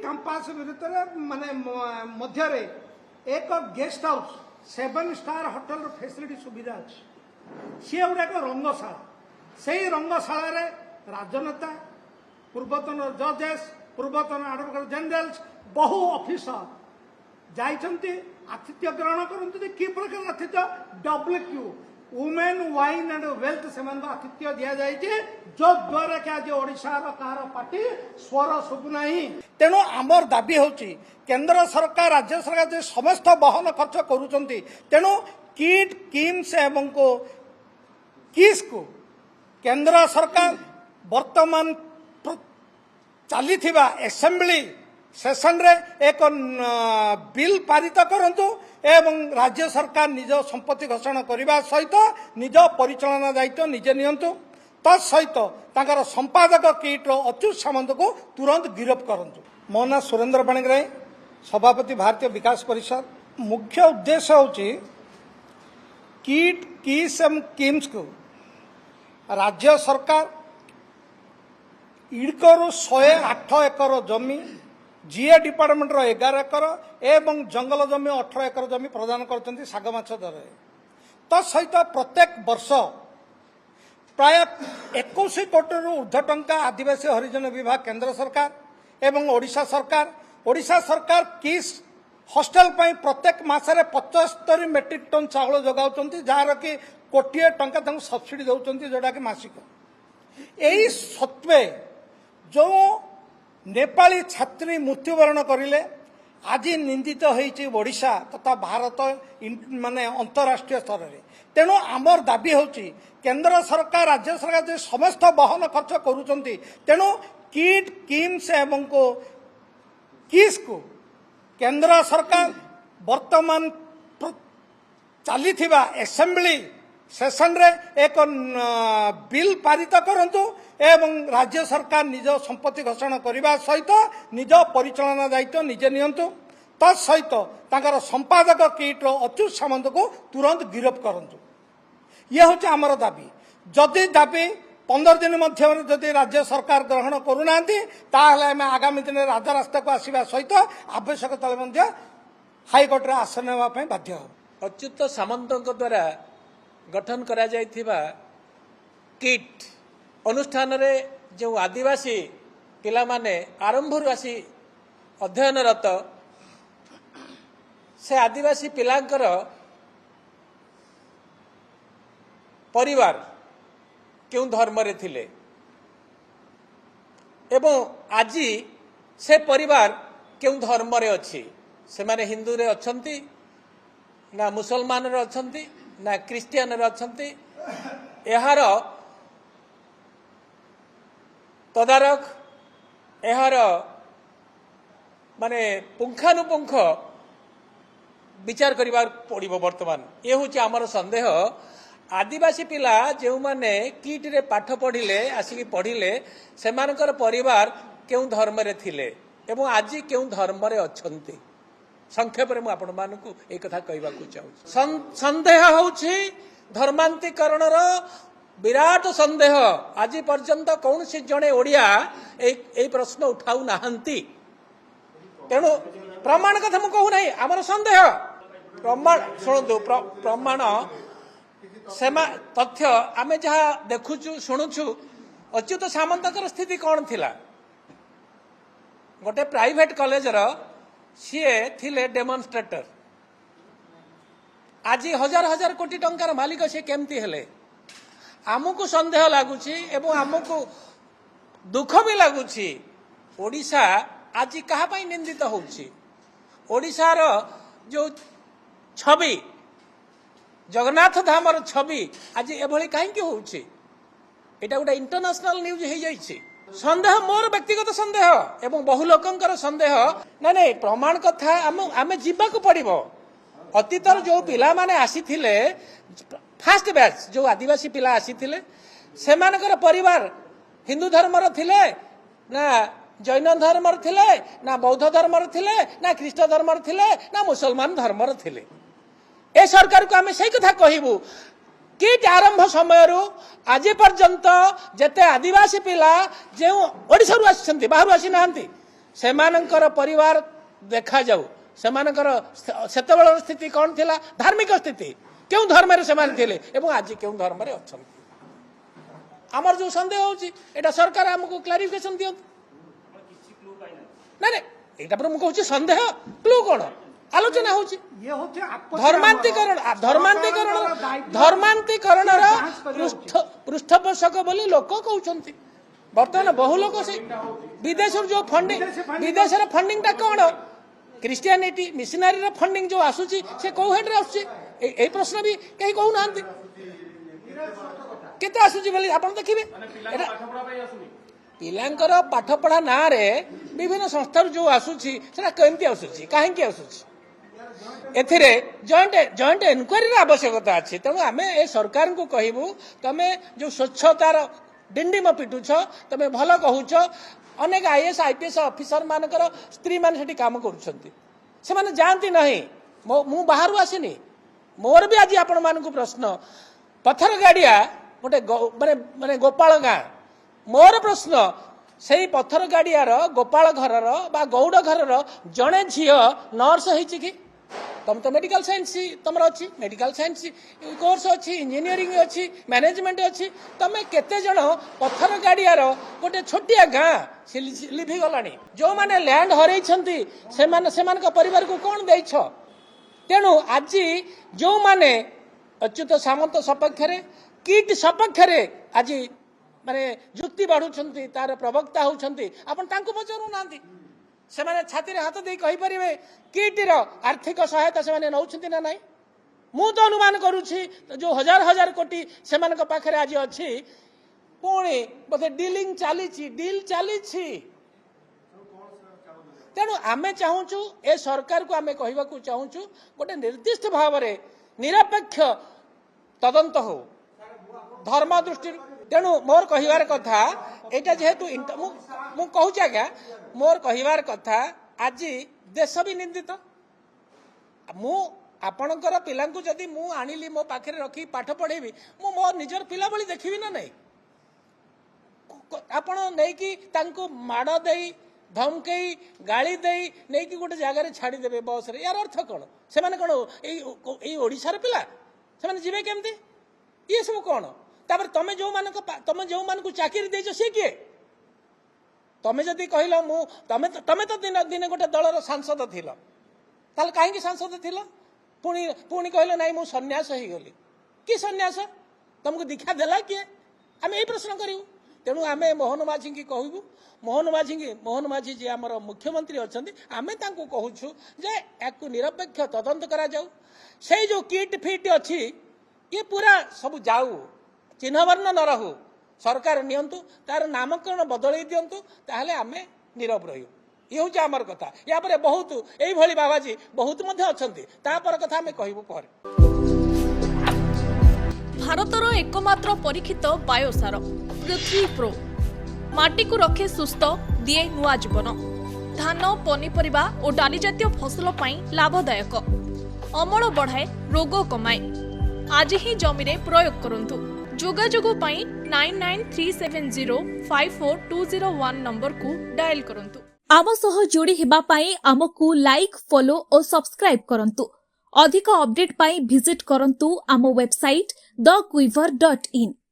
Campus विरुद्ध माने मध्य एक guest house 7 star hotel facility सुविधा अच्छी सी गोटे एक रंगशाला से रंगशाला राजनेता पूर्वतन जजेस पूर्वतन एडवोकेट जनरल्स बहु ऑफिसर जाइछन्ति आतिथ्य ग्रहण करते कि प्रकार आतिथ्य WQ women wine and wealth से आतिथ्य दि जाए जो द्वारा कि आज ओडिशार कहार पार्टी स्वर शुभुना तेणु आमर दाबी होची केंद्र सरकार राज्य सरकार जो समस्त बहन खर्च करुचंती तेणु किट किम्स एवं को किस को केंद्र सरकार वर्तमान चली एसेंबली सेशन रे एक बिल पारित करंतु एवं राज्य सरकार निज संपत्ति घोषणा करने सहित निज परिचालना दायित्व निजे नियंतु तत्सहित तांकर संपादक किट अच्युत सामंत को तुरंत गिरफ्त करंतु। मो ना सुरेंद्र पाणिग्राही सभापति भारतीय विकास परिषद मुख्य उद्देश्य होची किट किस एवं किम्स को राज्य सरकार इडकोरु 108 एकर जमी जीए डिपार्टमेंट 11 एकर एवं जंगल जमी 18 एकर जमी प्रदान करते सागमाछ दर तत्सहित प्रत्येक वर्ष प्राय 21 कोटी ऊर्ध्व टंका आदिवासी हरिजन विभाग केंद्र सरकार एवं ओडिशा सरकार किस हॉस्टेल पर प्रत्येक मासरे 75 मेट्रिक टन चाउल जगाउछन्ति जार कि कोटिए टंका सब्सिडी दउछन्ति जोटा कि मासिक एई सत्वे जो नेपाली छात्री मृत्युवरण करिले आज निंदित होईछि ओडिशा तथा भारत माने अंतरराष्ट्रीय स्तर में तेणु आमर दाबी होची केंद्र सरकार राज्य सरकार जो समस्त बहन खर्च करुचंती तेणु किट किम्स एवं को किस को केंद्र सरकार वर्तमान चली एसेंबली सेशन रे एक बिल पारित करंतु एवं राज्य सरकार निज संपत्ति घोषणा करने सहित निज परिचालना दायित्व निजे नियंतु तत्सहित तांकर संपादक किट अच्युत सामंत को तुरंत गिरफ्त करंतु। यह हूँ आमर दाबी जदि दाबी 15 दिन मध्य जदि राज्य सरकार ग्रहण करूना आगामी दिन राजरास्ता को आसवा सहित आवश्यकता हाइकोर्ट रे आसन नापी बाध्य हो। अच्युत सामंत द्वारा गठन करा जाइथिबा किट अनुष्ठान रे जो आदिवासी पिला माने आरंभ आसी अध्ययनरत से आदिवासी पिलांकर परिवार क्यों धर्म रे थिले एवं आज से परिवार क्यों धर्म रे अच्छी से माने हिंदू रे अछंती ना मुसलमान रे अछंती ना क्रिस्टियन रे अछंती एहार तदारख एहार माने पुंखानुपुंख विचार करिबार पड़िबो। वर्तमान ये हूँ आमर संदेह आदिवासी पिला जो माने किट रे पाठ पढ़िले आसिक पढ़िले सेमानकर परिवार क्यों धर्म रे थिले एवं आज क्यों धर्म रे अछंती संक्षेप में आपण मानकु एक कथा कहबा को चाहू। संदेह होछि धर्मांतरीकरण विराट संदेह आज पर्यंत कौन सी जड़े ओडिया ए प्रश्न उठाऊ नाहंती तेणु प्रमाण कथा मु कहू नाही आमर संदेह प्रमाण शुणु प्रमाण सेमा तथ्य आमे जहा देखुचु शुणुचु अच्युत सामंतकर स्थिति कौन थिला गोटे प्राइवेट कॉलेज रो सीए थिले डेमोन्स्ट्रेटर आज हजार हजार कोटी टंकार मालिक से केमती हेले आमको संदेह लगुच एवं आमको दुख भी लगुच ओडिशा आज कहा निंदित होउछि ओडिशार जो छवि जगन्नाथ धामर छवि आज एभली कहीं होउछि एटा गोटे इंटरनेशनल न्यूज हो जाइछि। संदेह मोर व्यक्तिगत संदेह एवं बहु लोकंकर संदेह ना प्रमाण कथा आमे जीवाक पड़िबो। अतीतर जो पिला माने आसीथिले फास्ट बैच जो आदिवासी पिला आसीथिले सेमानकर परिवार हिंदू धर्मर थिले ना जैन धर्मर थिले ना बौद्ध धर्मर थिले ना ख्रीष्ट धर्मर थिले ना मुसलमान धर्मर थिले ए सरकार को आमे सही कथा कहिबु किट आरंभ समय आज पर्यंत जेते आदिवासी पिला जो ओडिशा आसी बाहर आसी ना सेमानंकर परिवार देखा जाऊ सेमानंकर सेतेबेलर स्थिति कौन थिला धार्मिक स्थिति क्यों धर्म रे सेमान थिले एवं आज क्यों धर्म रे अछन हमर जो संदेह होची एटा सरकार हमको क्लारिफिकेशन दियो ना एटा पर मु कहूची संदेह क्लू कोन आलोचना होची ये होचे धर्मांतीकरण पृष्ठपोषक बोली लोक कहउछंती बर्तमान बहु लोक से विदेश जो फंडिंग विदेश फंडिंग टा कौन क्रिश्चियनिटी मिशनरी रो फंडिंग जो आसुची से कौ हेड रे आसुची ए प्रश्न भी कहीं कहू नांती केते आसुची बोली आपण देखिबे पिलांकर पाठ पढ़ा ना रे विभिन्न संस्था जो आसुची सेटा केमती आसुची काहेकि आसुची एथिरे जॉइंट इनक्वारी आवश्यकता अच्छी तेणु आम ए सरकार को कहबू तमे जो स्वच्छतार डिंडिम पिटुछ तमे भल कहूछ अनेक आईएएस आईपीएस ऑफिसर मानकर स्त्री मान सेठी काम करूछंती से माने जानती नहीं मु बाहर आसीनी मोर भी आज आपण मानकु प्रश्न पत्थर गाड़िया गोटे माने गोपाल गाँ मोर प्रश्न से पत्थर गाड़ियार गोपाल घरर बा गौड़ घरर जड़े झी नर्स होइछि कि तुम तो मेडिकल साइंस तुम अच्छी मेडिकल साइंस कोर्स अच्छी इंजीनियरिंग अच्छी मैनेजमेंट अच्छी तुम केते जन पत्थर गाड़ियार गोटे छोटिया गाँ लिभि गलानी जो माने लैंड हरैछंती सेमान परिवार को कौन देइछ तेणु आज जो माने अच्युत सामंत सपक्ष किट सपक्ष आज माने जुक्ति बाढ़ुछंती तार प्रवक्ता होउछंती आपण तांको पचारू नांती से माने छाती रे हाथ दे कहि परिबे किटर आर्थिक सहायता से माने नउछंती ना नाही मु तो अनुमान करूछि जो हजार हजार कोटी से मानक पाखरे आज अछि पुणी बोधे डील चलीछि तेणु आमे चाहूचु ए सरकार को आमे कहबा को चाहूचु गोटे निर्दिष्ट भाव रे निरपेक्ष तदंत हो धर्म दृष्टि तेणु मोर कहिवार कथा एटा जेहेतु मु कहूछि आज्ञा मोर कहिवार कथा आज देश भी निंदित मु आपणकर पिला जदि मु आनिली मो पाखे रखी पाठ पढ़ेबी मु मो निजर पिला भली देखिबी ना नहीं आपण नेकी तांको माड़ देई धमकई गाड़ी देई नेकी गोटे जगार छाड़ी देबे बस रे यार अर्थ कोन से माने कोन एई ओडिसा रे पिला से माने जिवे केमती ये सब कोन तापर तमे जो मानक चाकरी देइछ से किए तमे जदि कहल मु तमे तो दिन दिन गोटे दलर सांसद थिल ताल कहीं सांसद थिल पुणी कहल नाई मु सन्यास हो गली कि सन्यास तुमको दीक्षा देला किए आम यही प्रश्न करूँ तेणु आम मोहन माझी की कहबू मोहन माझी जी आमर मुख्यमंत्री अच्छा आम कहूँ जे या निरपेक्ष तदंत करा जाऊ से जो किट फिट अच्छी ये पूरा सब जाऊ चिन्ह वर्ण न रहू सरकार नियंतु तार नामकरण बदल दिंतु ताहले आमे नीरव रही ये हूँ आमर कथा या पर बहुत यही बाबाजी बहुत अच्छी तापर कथा आमे कहबू पर भारतर एकमात्र परीक्षित बायोसार पृथ्वी प्रो माटी को रखे सुस्थ दिए नुआ जीवन धान पनीपरिबा और डाली जातीय फसल पाई लाभदायक अमल बढ़ाए रोग कमाए आज ही जमी रे प्रयोग करंतु जोगाजोग पाई 9937054201 नंबर को डायल करंतु आम सह जोड़ी हेबा पाई आमको लाइक फॉलो और सब्सक्राइब करंतु अधिक अपडेट पाई विजिट करंतु आम वेबसाइट thequiver.in